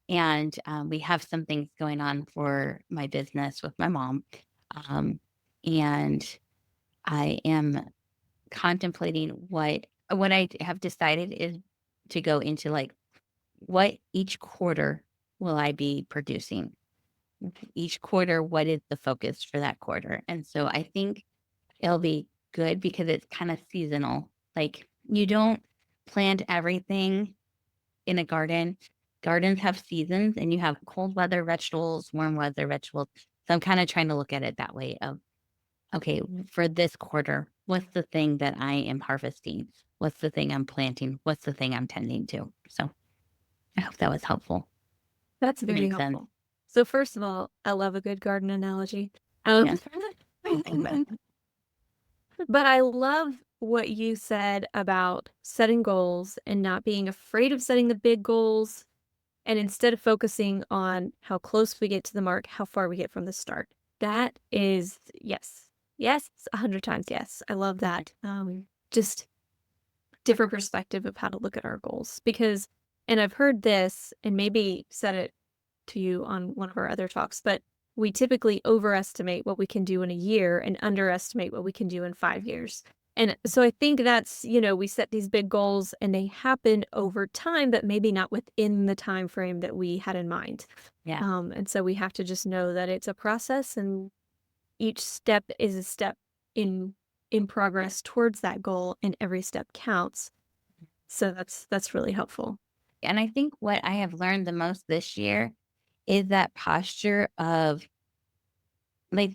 and we have some things going on for my business with my mom. Um, and I am contemplating what I have decided is to go into like what each quarter will I be producing. each quarter, what is the focus for that quarter? And so I think it'll be good because it's kind of seasonal. Like you don't plant everything in a garden. Gardens have seasons and you have cold weather vegetables, warm weather vegetables. So I'm kind of trying to look at it that way of, okay, for this quarter, what's the thing that I am harvesting? What's the thing I'm planting? What's the thing I'm tending to? So I hope that was helpful. That's It very makes sense. helpful. So first of all, I love a good garden analogy. Um, Yeah. but I love what you said about setting goals and not being afraid of setting the big goals, and instead of focusing on how close we get to the mark, how far we get from the start. That is yes. Yes, 100 times yes. I love that. Just different perspective of how to look at our goals because and I've heard this and maybe said it to you on one of our other talks, but we typically overestimate what we can do in a year and underestimate what we can do in 5 years. And so I think that's, we set these big goals and they happen over time, but maybe not within the time frame that we had in mind. Yeah. And so we have to just know that it's a process and each step is a step in in progress towards that goal and every step counts. So that's really helpful. And I think what I have learned the most this year is that posture of like,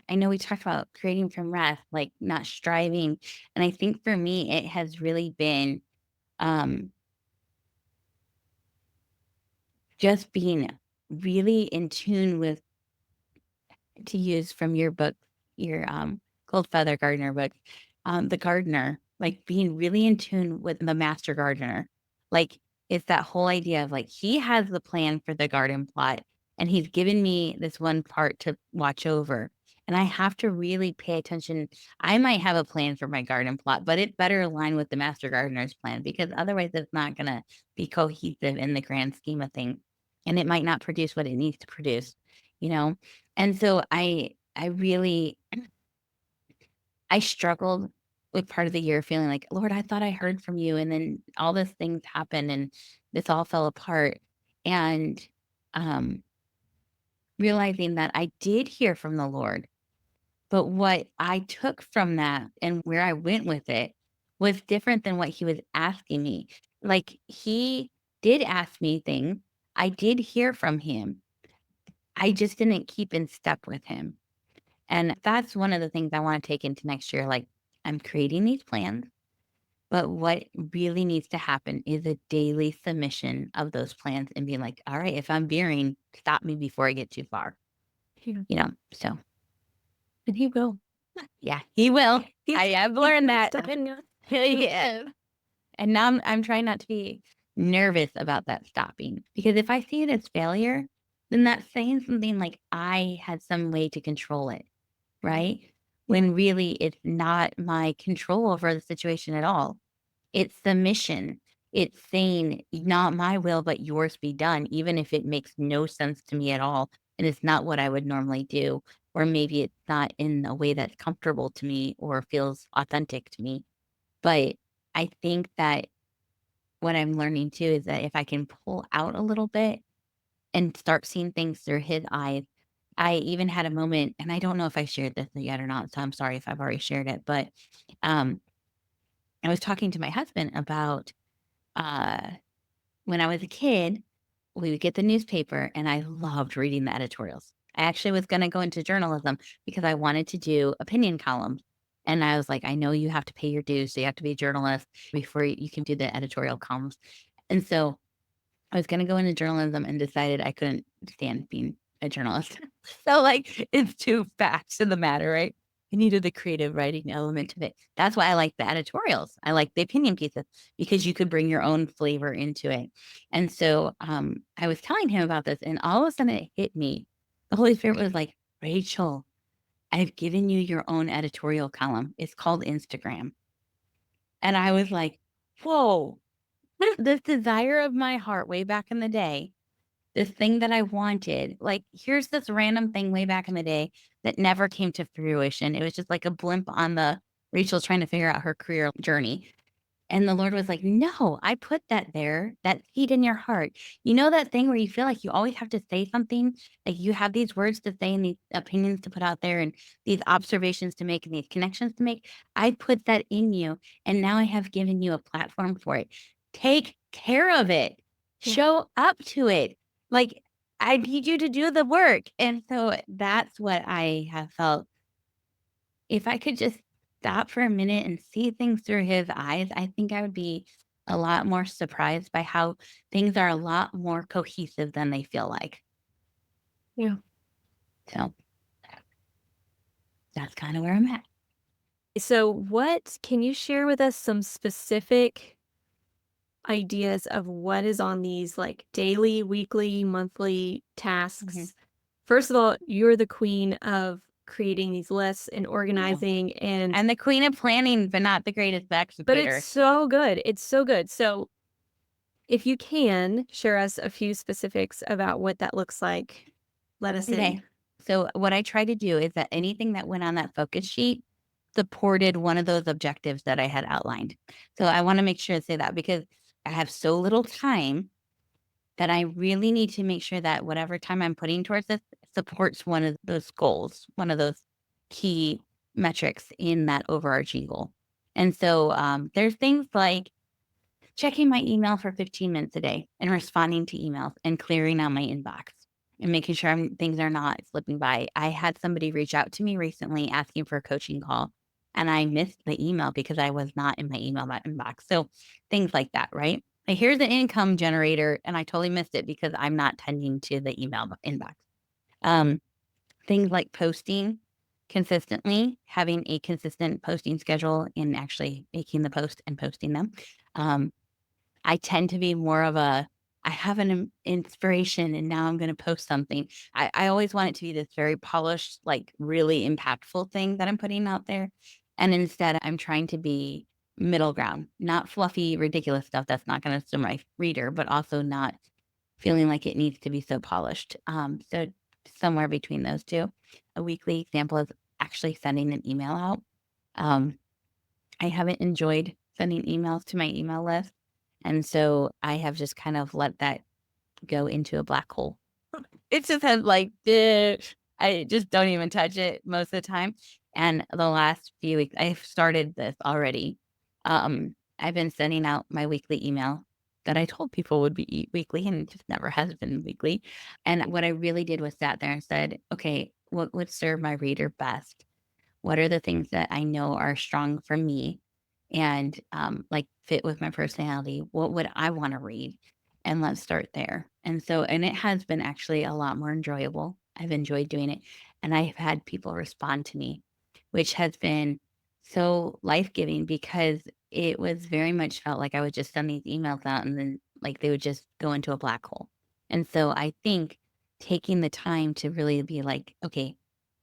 I know we talked about creating from rest, like not striving. And I think for me, it has really been um, just being really in tune with, to use from your book, your Cold Feather Gardener book, the gardener, like being really in tune with the master gardener. Like it's that whole idea of like he has the plan for the garden plot and he's given me this one part to watch over. And I have to really pay attention. I might have a plan for my garden plot, but it better align with the master gardener's plan because otherwise it's not going to be cohesive in the grand scheme of things. And it might not produce what it needs to produce, you know? And so I really I struggled with part of the year feeling like, "Lord, I thought I heard from you," and then all these things happened and this all fell apart, and, um, realizing that I did hear from the Lord, but what I took from that and where I went with it was different than what he was asking me. Like, he did ask me things, I did hear from him, I just didn't keep in step with him. And that's one of the things I wanna take into next year, like, I'm creating these plans, but what really needs to happen is a daily submission of those plans and being like, "All right, if I'm veering, stop me before I get too far." Yeah. So, And he will. yeah, he will. He's I have he's learned not that. stopping us. Yeah. And now I'm trying not to be nervous about that stopping, because if I see it as failure, then that's saying something like I had some way to control it. Right? Yeah. When really it's not my control over the situation at all. It's the mission. It's saying, not my will, but yours be done, even if it makes no sense to me at all. And it's not what I would normally do. Or maybe it's not in a way that's comfortable to me or feels authentic to me. But I think that what I'm learning too is that if I can pull out a little bit and start seeing things through his eyes. I even had a moment, and I don't know if I shared this yet or not, so I'm sorry if I've already shared it, but um, I was talking to my husband about uh, when I was a kid, we would get the newspaper, and I loved reading the editorials. I actually was going to go into journalism because I wanted to do opinion columns. And I was like, I know you have to pay your dues, so you have to be a journalist before you can do the editorial columns. And so I was gonna go into journalism and decided I couldn't stand being a journalist. So, like, it's 2 facts of the matter, right? I needed the creative writing element of it. That's why I like the editorials. I like the opinion pieces because you could bring your own flavor into it. And so, I was telling him about this, and all of a sudden it hit me. The Holy Spirit was like, "Rachel, I've given you your own editorial column. It's called Instagram." And I was like, "Whoa." This desire of my heart way back in the day, this thing that I wanted, like, here's this random thing way back in the day that never came to fruition. It was just like a blimp on the Rachel trying to figure out her career journey. And the Lord was like, "No, I put that there, that seed in your heart." You know that thing where you feel like you always have to say something? Like you have these words to say and these opinions to put out there and these observations to make and these connections to make? I put that in you, and now I have given you a platform for it. Take care of it. Yeah. Show up to it. Like, I need you to do the work. And so that's what I have felt. If I could just stop for a minute and see things through his eyes, I think I would be a lot more surprised by how things are a lot more cohesive than they feel like. Yeah. So that's kind of where I'm at. So, what can you share with us some specific ideas of what is on these like daily, weekly, monthly Mhm. tasks? First of all, you're the queen of creating these lists and Yeah. organizing and I'm the queen of planning, but not the greatest but it's executor. so good. It's so good. So, if you can share us a few specifics about what that looks like, let us in. Okay. So what I try to do is that anything that went on that focus sheet supported one of those objectives that I had outlined. So I want to make sure to say that because I have so little time that I really need to make sure that whatever time I'm putting towards this supports one of those goals, one of those key metrics in that overarching goal. And so there's things like checking my email for 15 minutes a day and responding to emails and clearing out my inbox and making sure things are not slipping by. I had somebody reach out to me recently asking for a coaching call, and I missed the email because I was not in my email inbox. So things like that, right? Like, here's the income generator, and I totally missed it because I'm not tending to the email inbox. Um, Things like posting consistently, having a consistent posting schedule, and actually making the post and posting them. Um, I tend to be more of a I have an inspiration and now I'm going to post something. I always want it to be this very polished, like really impactful thing that I'm putting out there. And instead, I'm trying to be middle ground, not fluffy, ridiculous stuff that's not going to stir my reader, but also not feeling like it needs to be so polished. So, somewhere between those two. A weekly example is actually sending an email out. Um, I haven't enjoyed sending emails to my email list, and so I have just kind of let that go into a black hole. It just has like, I just don't even touch it most of the time, and the last few weeks I've started this already. I've been sending out my weekly email that I told people would be weekly, and it just never has been weekly, and what I really did was sat there and said, "Okay, what would serve my reader best? What are the things that I know are strong for me and, like, fit with my personality? What would I wanna read? And let's start there." And so and it has been actually a lot more enjoyable. I've enjoyed doing it, and I've had people respond to me, which has been so life-giving because it was very much felt like I would just send these emails out and then, like, they would just go into a black hole. And so I think taking the time to really be like, "Okay,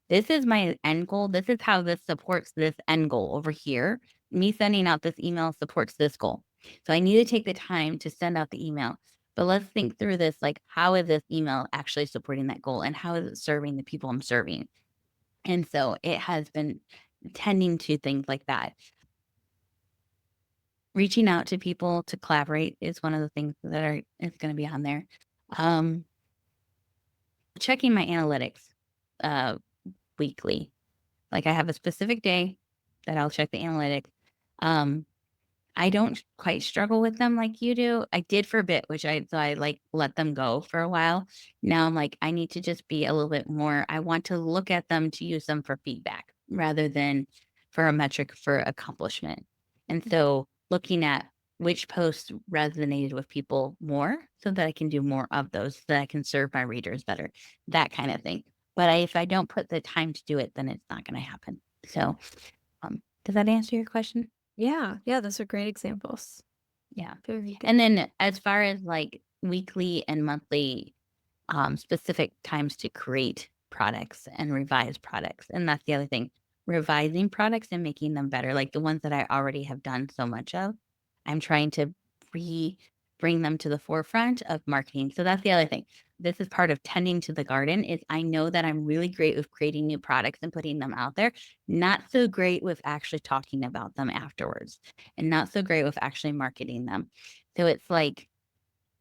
this is my end goal. This is how this supports this end goal over here. Me sending out this email supports this goal. So I need to take the time to send out the email. But let's think through this like, how is this email actually supporting that goal? And how is it serving the people I'm serving? And so it has been tending to things like that. Reaching out to people to collaborate is one of the things that are is going to be on there. Um, Checking my analytics uh, weekly. Like, I have a specific day that I'll check the analytics. Um, I don't quite struggle with them like you do. I did for a bit, which I, like, let them go for a while. Now I'm like, I need to just be a little bit more I want to look at them to use them for feedback rather than for a metric for accomplishment. And so looking at which posts resonated with people more so that I can do more of those, so that I can serve my readers better, that kind of thing. But if I don't put the time to do it, then it's not gonna happen. So, does that answer your question? Yeah, yeah, those are great examples. Yeah. Very good. And then as far as like weekly and monthly specific times to create products and revise products. And that's the other thing, revising products and making them better, like the ones that I already have done so much of. I'm trying to re bring them to the forefront of marketing. So that's the other thing. This is part of tending to the garden is I know that I'm really great with creating new products and putting them out there, not so great with actually talking about them afterwards and not so great with actually marketing them. So it's like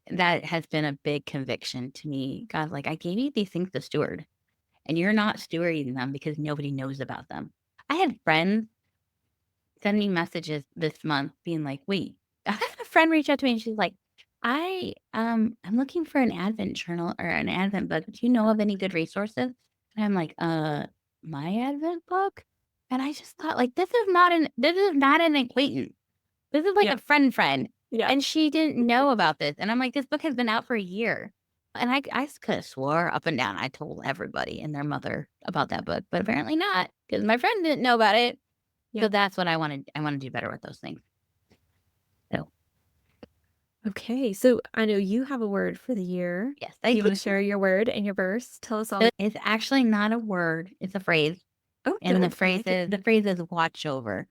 that has been a big conviction to me. God, like I gave you these things to steward and you're not stewarding them because nobody knows about them. I had friends send me messages this month being like, "Wait," I had a friend reach out to me and she's like, I'm looking for an Advent journal or an Advent book. Do you know of any good resources?" And I'm like, my Advent book?" And I just thought, like, this is not an acquaintance. This is like Yeah. a friend, Yeah. and she didn't know about this, and I'm like, "This book has been out for a year." And I coulda swore up and down I told everybody and their mother about that book, but apparently not because my friend didn't know about it. Yeah. So that's what I wanna do better with those things. So, Okay. So I know you have a word for the year. yes, Do I you do. want to share your word and your verse? Tell us all. So it's actually not a word, it's a phrase, Oh, and good. I like it. the phrase is watch over,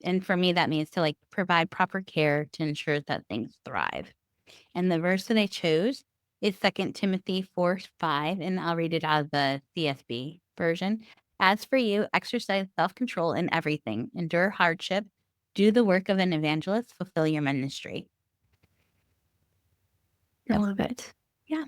and for me, that means to, like, provide proper care to ensure that things thrive. And the verse that I chose is Second Timothy 4:5, and I'll read it out of the CSB version. "As for you, exercise self-control in everything, endure hardship, do the work of an evangelist, fulfill your ministry." I So, love it. yeah,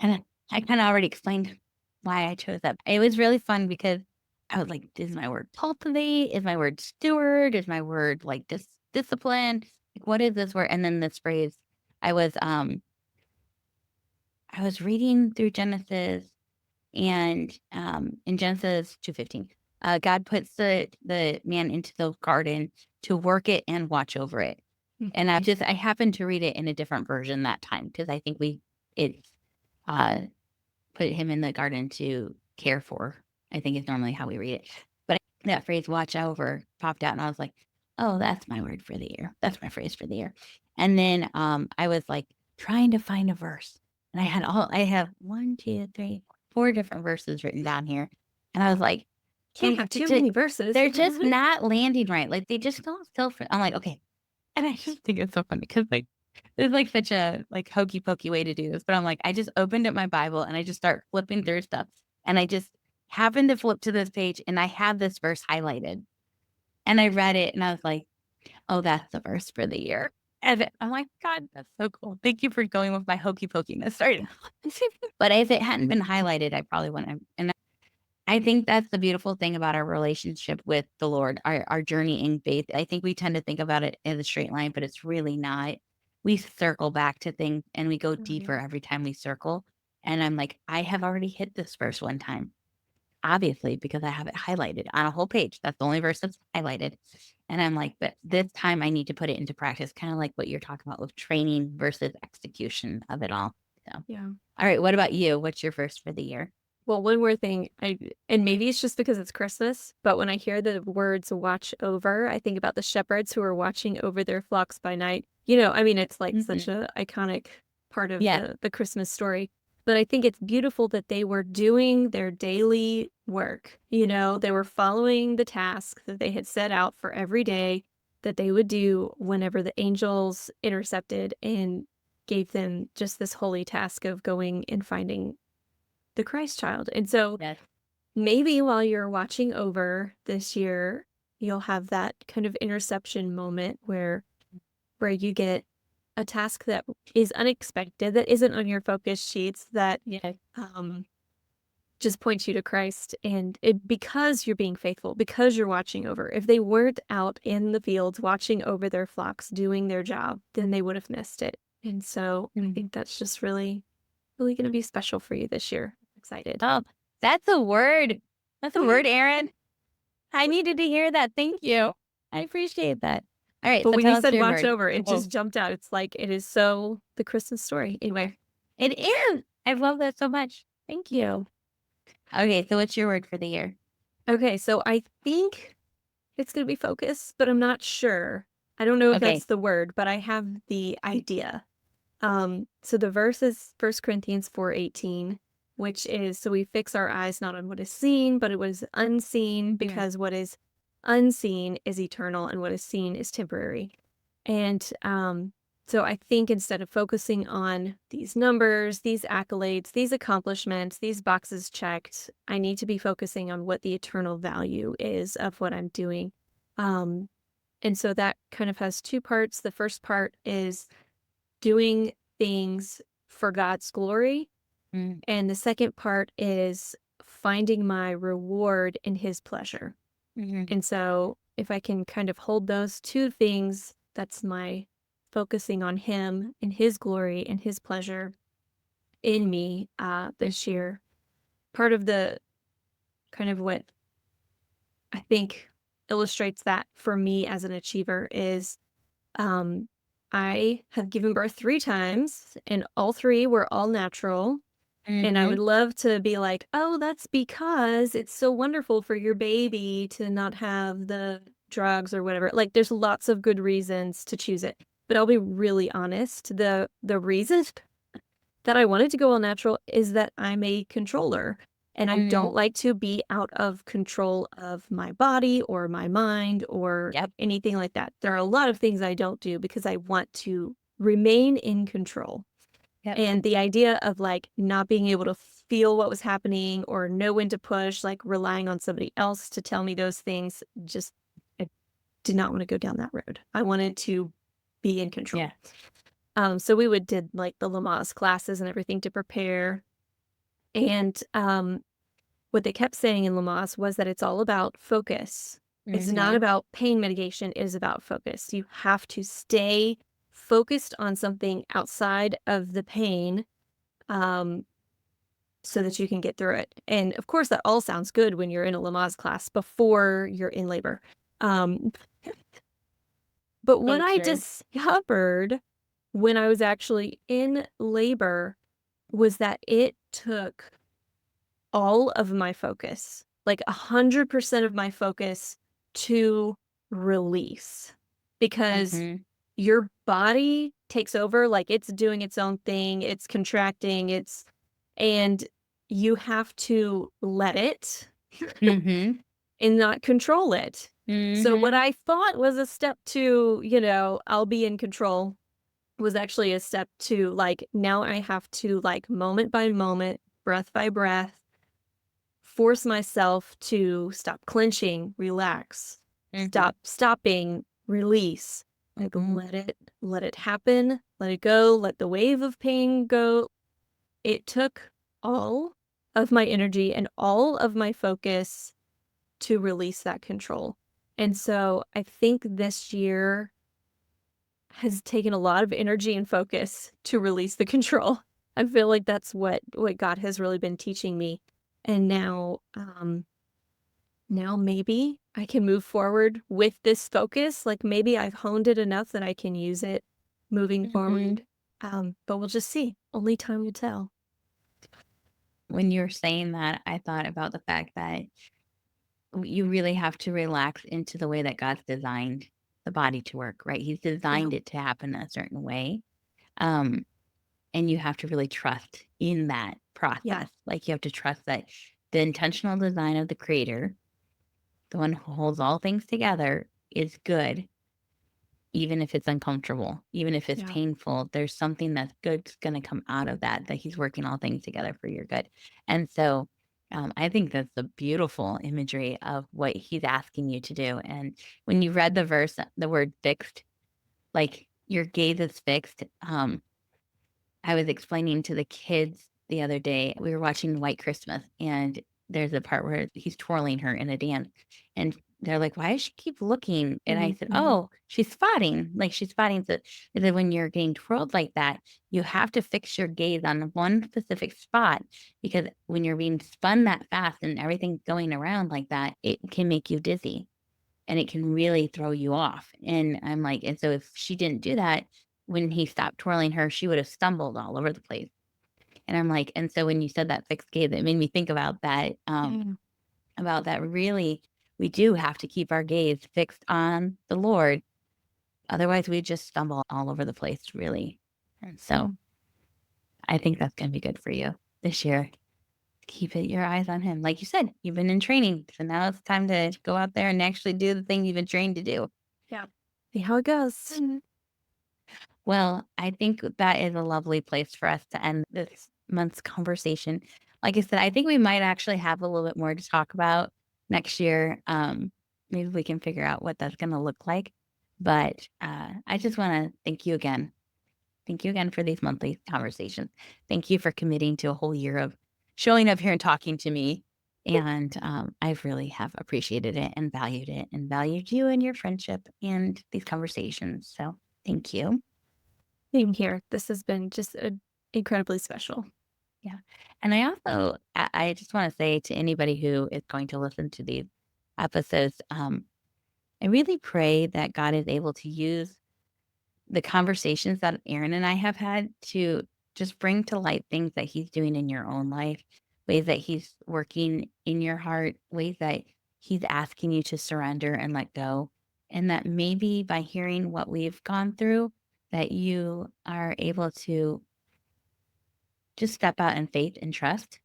and I kinda already explained why I chose that. It was really fun because I was like, "Is my word cultivate? Is my word steward? Is my word, like, discipline? Like, what is this word?" And then this phrase, I was, um I was reading through Genesis and, in Genesis 2:15, God puts the man into the garden to work it and watch over it. Mm. And I happened to read it in a different version that time because I think it's, uh, put him in the garden to care for, I think is normally how we read it. But that phrase "watch over" popped out and I was like, "Oh, that's my word for the year. That's my phrase for the year." And then, I was, like, trying to find a verse, and I have 1, 2, 3, 4 different verses written down here, and I was like, Can't "Hey, have too many verses. they're just not landing right, like, they just don't feel for." I'm like, "Okay." And I just think it's so funny because, like, it's, like, such a, like, hokey pokey way to do this, but I'm like, I just opened up my Bible and I just start flipping through stuff, and I just happened to flip to this page, and I had this verse highlighted, and I read it, and I was like, "Oh, that's the verse for the year." And I'm like, "God, that's so cool. Thank you for going with my hokey pokiness." Sorry. But if it hadn't been highlighted, I probably wouldn't have, and I think that's the beautiful thing about our relationship with the Lord, our journey in faith. I think we tend to think about it as a straight line, but it's really not. We circle back to things and we go Oh, yeah. deeper every time we circle. And I'm like, I have already hit this verse one time, obviously, because I have it highlighted on a whole page. That's the only verse that's highlighted. And I'm like, but this time I need to put it into practice, kind of like what you're talking about with training versus execution of it all. So, Yeah. all right. What about you? What's your verse for the year? Well, one more thing, and maybe it's just because it's Christmas, but when I hear the words watch over, I think about the shepherds who are watching over their flocks by night. I mean, it's like Hmm. such a iconic part of Yeah. the Christmas story. But I think it's beautiful that they were doing their daily work. They were following the task that they had set out for every day that they would do whenever the angels intercepted and gave them just this holy task of going and finding the Christ child. And so Yes. maybe while you're watching over this year, you'll have that kind of interception moment where you get a task that is unexpected, that isn't on your focus sheets, that Yes. um, just points you to Christ. And because you're being faithful, because you're watching over. If they weren't out in the fields watching over their flocks, doing their job, then they would have missed it. And so I think that's just really, really going to be special for you this year. Excited. Oh, that's a word. That's a word, Erin. I needed to hear that. Thank you. I appreciate that. All right, But so when you tell us said your watch word. over, it Oh, just jumped out. It's like it is so the Christmas story. Anyway. it is. I love that so much. Thank you. Okay, so what's your word for the year? Okay, so I think it's gonna be focus, but I'm not sure. I don't know if Okay. that's the word, but I have the idea. So the verse is 1 Corinthians 4:18, which is so we fix our eyes not on what is seen, but it was unseen, Yeah. because what is unseen is eternal and what is seen is temporary. And So I think instead of focusing on these numbers, these accolades, these accomplishments, these boxes checked, I need to be focusing on what the eternal value is of what I'm doing. Um, and so that kind of has two parts. The first part is doing things for God's glory. Mm, And the second part is finding my reward in his pleasure. mhm, And so if I can kind of hold those two things, that's my focusing on him and his glory and his pleasure in me this year. Part of the kind of what I think illustrates that for me as an achiever is um, I have given birth 3 times, and all three were all natural. And I would mhm, love to be like, "Oh, that's because it's so wonderful for your baby to not have the drugs or whatever." Like, there's lots of good reasons to choose it. But I'll be really honest, the reason that I wanted to go all natural is that I'm a controller, and I mhm. don't like to be out of control of my body or my mind or Yep, anything like that. There are a lot of things I don't do because I want to remain in control. yep, And the idea of, like, not being able to feel what was happening or know when to push, like, relying on somebody else to tell me those things, just I did not wanna go down that road. I wanted to be in control. yeah, So we would did, like, the Lamaze classes and everything to prepare, and, what they kept saying in Lamaze was that it's all about focus. It's not mhm, about pain mitigation, it is about focus. You have to stay focused on something outside of the pain, um, so that you can get through it. And of course, that all sounds good when you're in a Lamaze class before you're in labor. Um, but what so I true. discovered when I was actually in labor was that it took all of my focus, like 100% of my focus to release because Mhm, your body takes over, like it's doing its own thing, it's contracting, and you have to let it mhm, and not control it. So what mhm, I thought was a step to, I'll be in control was actually a step to like now I have to like moment by moment, breath by breath, force myself to stop clenching, relax, mhm, stopping, release. Like mhm, let it happen, let it go, let the wave of pain go. It took all of my energy and all of my focus to release that control. And so I think this year has taken a lot of energy and focus to release the control. I feel like that's what God has really been teaching me. And now maybe I can move forward with this focus. Like maybe I've honed it enough that I can use it moving mhm. forward. But we'll just see. Only time will tell. When you were saying that, I thought about the fact that you really have to relax into the way that God's designed the body to work, right? He's Yeah. designed it to happen a certain way. Um, and you have to really trust in that Yeah. process. Like you have to trust that the intentional design of the creator, the one who holds all things together, is good. Even if it's uncomfortable, even if it's Yeah. painful, there's something that's good's gonna come out of that, that he's working all things together for your good. And so, I think that's a beautiful imagery of what he's asking you to do. And when you read the verse, the word fixed, like your gaze is fixed. I was explaining to the kids the other day, we were watching White Christmas, and there's a part where he's twirling her in a dance, and they're like, "Why does she keep looking?" And I said, Mm-hmm. "Oh, she's spotting, like, she's spotting." So I said, "When you're getting twirled like that, you have to fix your gaze on one specific spot, because when you're being spun that fast and everything's going around like that, it can make you dizzy, and it can really throw you off." And I'm like, and so if she didn't do that, when he stopped twirling her, she would have stumbled all over the place. And I'm like, and so when you said that fixed gaze, it made me think Yeah. about that really, we do have to keep our gaze fixed on the Lord. Otherwise, we just stumble all over the place, really. And Yeah. so I think that's going to be good for you this year. Keep it your eyes on him. Like you said, you've been in training. So now it's time to go out there and actually do the thing you've been trained to do. Yeah. See how it goes. Well, I think that is a lovely place for us to end this month's conversation. Like I said, I think we might actually have a little bit more to talk about next year. Maybe we can figure out what that's going to look like. But I just want to thank you again. Thank you again for these monthly conversations. Thank you for committing to a whole year of showing up here and talking to me. And I really have appreciated it and valued you and your friendship and these conversations. So thank you. Same here. This has been just incredibly special. Yeah. And I also I just wanna say to anybody who is going to listen to these episodes, I really pray that God is able to use the conversations that Erin and I have had to just bring to light things that he's doing in your own life, ways that he's working in your heart, ways that he's asking you to surrender and let go. And that maybe by hearing what we've gone through, that you are able to just step out in faith and trust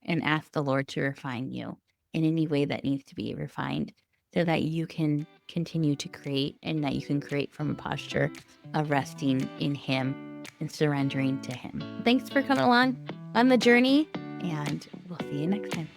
and ask the Lord to refine you in any way that needs to be refined so that you can continue to create and that you can create from a posture of resting in Him and surrendering to Him. Thanks for coming along on the journey, and we'll see you next time.